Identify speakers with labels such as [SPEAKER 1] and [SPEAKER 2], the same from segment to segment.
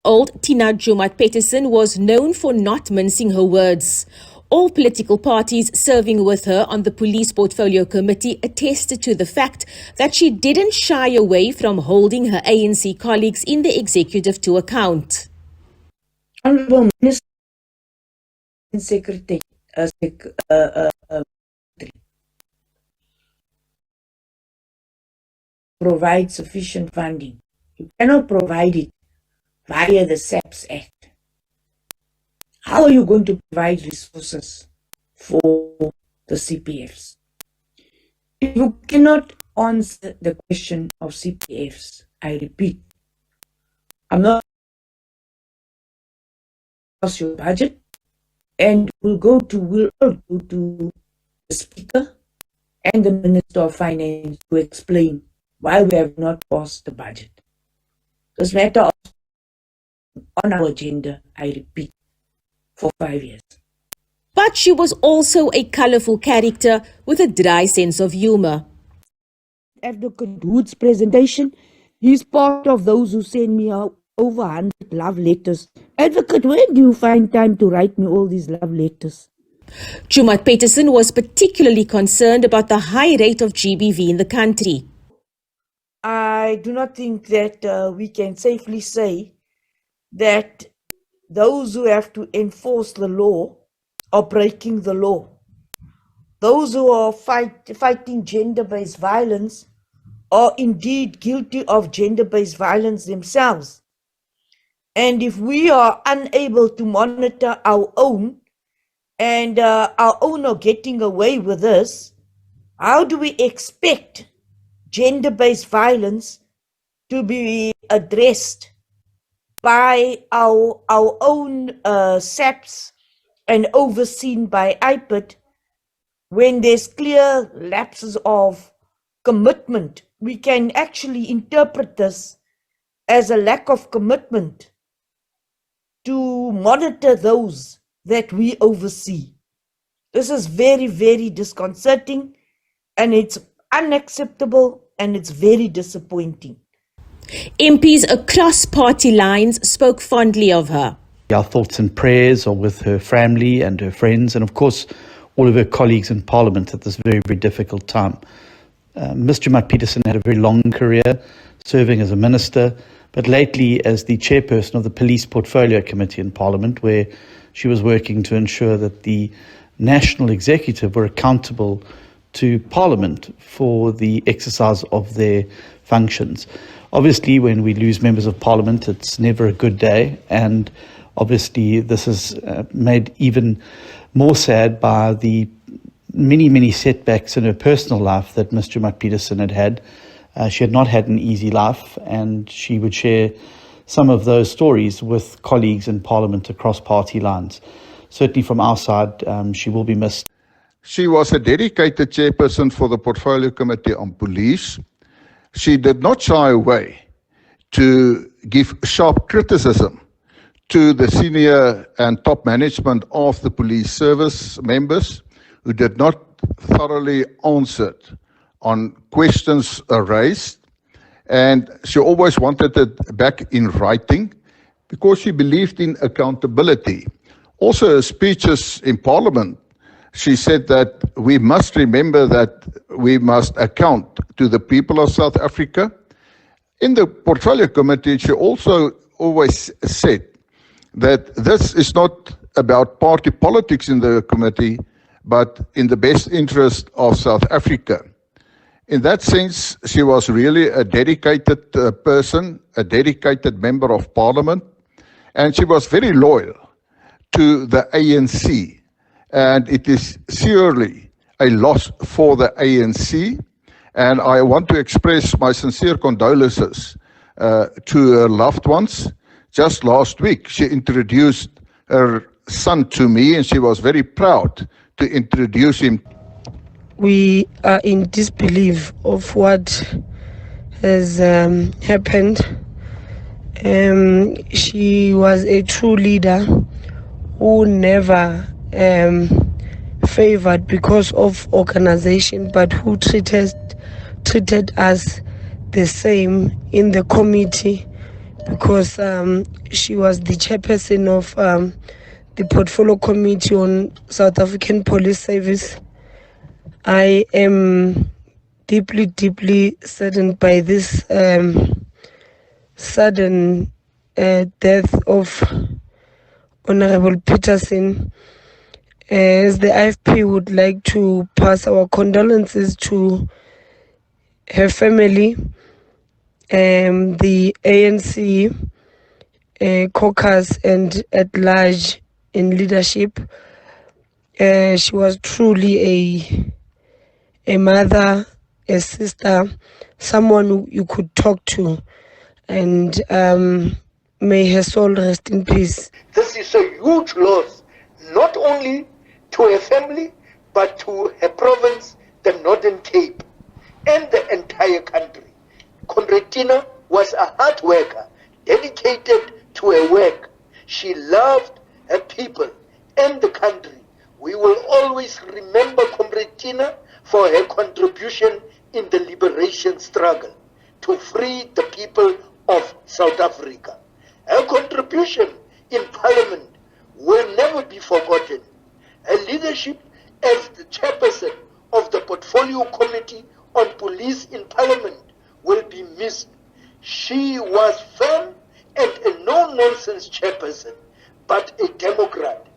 [SPEAKER 1] Old Tina Joemat-Pettersson was known for not mincing her words. All political parties serving with her on the Police Portfolio Committee attested to the fact that she didn't shy away from holding her ANC colleagues in the executive to account.
[SPEAKER 2] Honourable Minister and Secretary, provide sufficient funding. You cannot provide it via the SABC Act. How are you going to provide resources for the CPFs? If you cannot answer the question of CPFs, I repeat, I'm not across your budget, and we'll all go to the Speaker and the Minister of Finance to explain why we have not passed the budget. This matter on our agenda, I repeat, for 5 years.
[SPEAKER 1] But she was also a colourful character with a dry sense of humour.
[SPEAKER 2] Advocate Wood's presentation, he's part of those who send me out over 100 love letters. Advocate, where do you find time to write me all these love letters?
[SPEAKER 1] Joemat-Pettersson was particularly concerned about the high rate of GBV in the country.
[SPEAKER 2] I do not think that we can safely say that those who have to enforce the law are breaking the law. Those who are fighting gender-based violence are indeed guilty of gender-based violence themselves. And if we are unable to monitor our own, and our own are getting away with this, how do we expect gender-based violence to be addressed by our own SAPs and overseen by IPID when there's clear lapses of commitment? We can actually interpret this as a lack of commitment to monitor those that we oversee. This is very, very disconcerting, and it's unacceptable, and it's very disappointing.
[SPEAKER 1] MPs across party lines spoke fondly of her.
[SPEAKER 3] Our thoughts and prayers are with her family and her friends, and of course all of her colleagues in Parliament at this very, very difficult time. Ms. Joemat-Pettersson had a very long career serving as a minister, but lately as the chairperson of the Police Portfolio Committee in Parliament, where she was working to ensure that the National Executive were accountable to Parliament for the exercise of their functions. Obviously, when we lose members of Parliament, it's never a good day, and obviously this is made even more sad by the many, many setbacks in her personal life that Ms. Joemat-Pettersson had had. She had not had an easy life, and she would share some of those stories with colleagues in Parliament across party lines. Certainly from our side, she will be missed.
[SPEAKER 4] She was a dedicated chairperson for the Portfolio Committee on Police. She did not shy away to give sharp criticism to the senior and top management of the police service members who did not thoroughly answer on questions raised. And she always wanted it back in writing because she believed in accountability. Also, her speeches in Parliament, she said that we must remember that we must account to the people of South Africa. In the Portfolio Committee, she also always said that this is not about party politics in the committee, but in the best interest of South Africa. In that sense, she was really a dedicated person, a dedicated member of Parliament, and she was very loyal to the ANC. And it is surely a loss for the ANC. And I want to express my sincere condolences to her loved ones. Just last week, she introduced her son to me, and she was very proud to introduce him.
[SPEAKER 5] We are in disbelief of what has happened. She was a true leader who never favored because of organization, but who treated us the same in the committee because she was the chairperson of the Portfolio Committee on South African Police Service. I am deeply saddened by this sudden death of Honorable Pettersson. As the IFP would like to pass our condolences to her family, the ANC caucus and at large in leadership. She was truly a mother, a sister, someone who you could talk to, and may her soul rest in peace.
[SPEAKER 6] This is a huge loss, not only to her family, but to her province, the Northern Cape, and the entire country. Comrade Tina was a hard worker, dedicated to her work. She loved her people and the country. We will always remember Comrade Tina for her contribution in the liberation struggle to free the people of South Africa. Her contribution in Parliament will never be forgotten. Her leadership as the chairperson of the Portfolio Committee on Police in Parliament will be missed. She was firm and a no-nonsense chairperson, but a Democrat.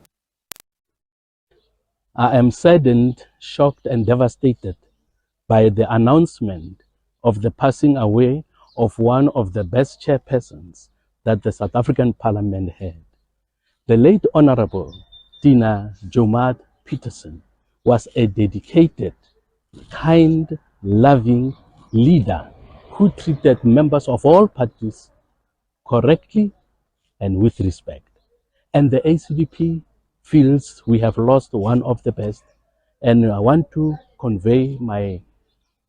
[SPEAKER 7] I am saddened, shocked and devastated by the announcement of the passing away of one of the best chairpersons that the South African Parliament had. The late Honorable Tina Joemat-Pettersson was a dedicated, kind, loving leader who treated members of all parties correctly and with respect. And the ACDP feels we have lost one of the best, and I want to convey my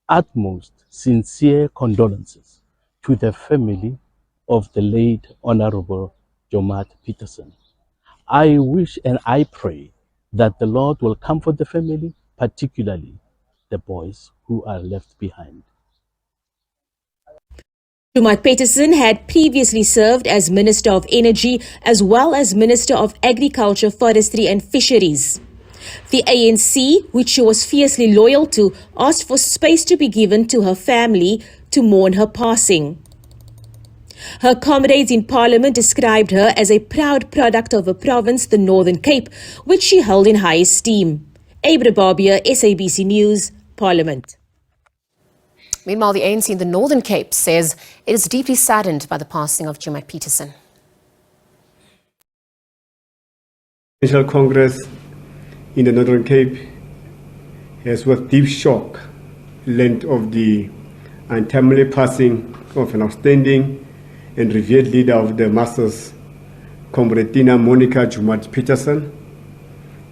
[SPEAKER 7] utmost sincere condolences to the family of the late Honorable Joemat-Pettersson. I wish and I pray that the Lord will comfort the family, particularly the boys who are left behind.
[SPEAKER 1] Joemat-Pettersson had previously served as Minister of Energy as well as Minister of Agriculture, Forestry and Fisheries. The ANC, which she was fiercely loyal to, asked for space to be given to her family to mourn her passing. Her comrades in Parliament described her as a proud product of a province, the Northern Cape, which she held in high esteem. Abra Barbia, SABC News, Parliament.
[SPEAKER 8] Meanwhile, the ANC in the Northern Cape says it is deeply saddened by the passing of Joemat-Pettersson.
[SPEAKER 9] National Congress in the Northern Cape has with deep shock learned of the untimely passing of an outstanding and revered leader of the masses, Comrade Tina Monica Joemat-Pettersson.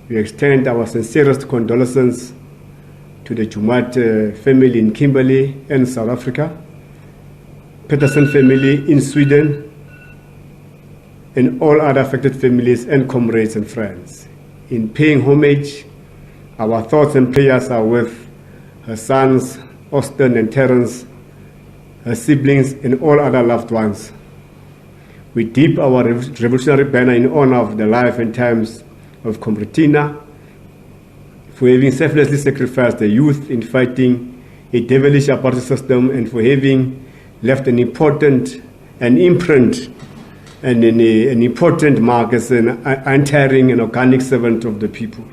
[SPEAKER 9] We extend our sincerest condolences to the Joemat family in Kimberley and South Africa, Pettersson family in Sweden, and all other affected families and comrades and friends. In paying homage, our thoughts and prayers are with her sons, Austin and Terence, her siblings, and all other loved ones. We dip our revolutionary banner in honor of the life and times of Comrade Tina, for having selflessly sacrificed the youth in fighting a devilish apartheid system, and for having left an important imprint and an important mark as an untiring and organic servant of the people.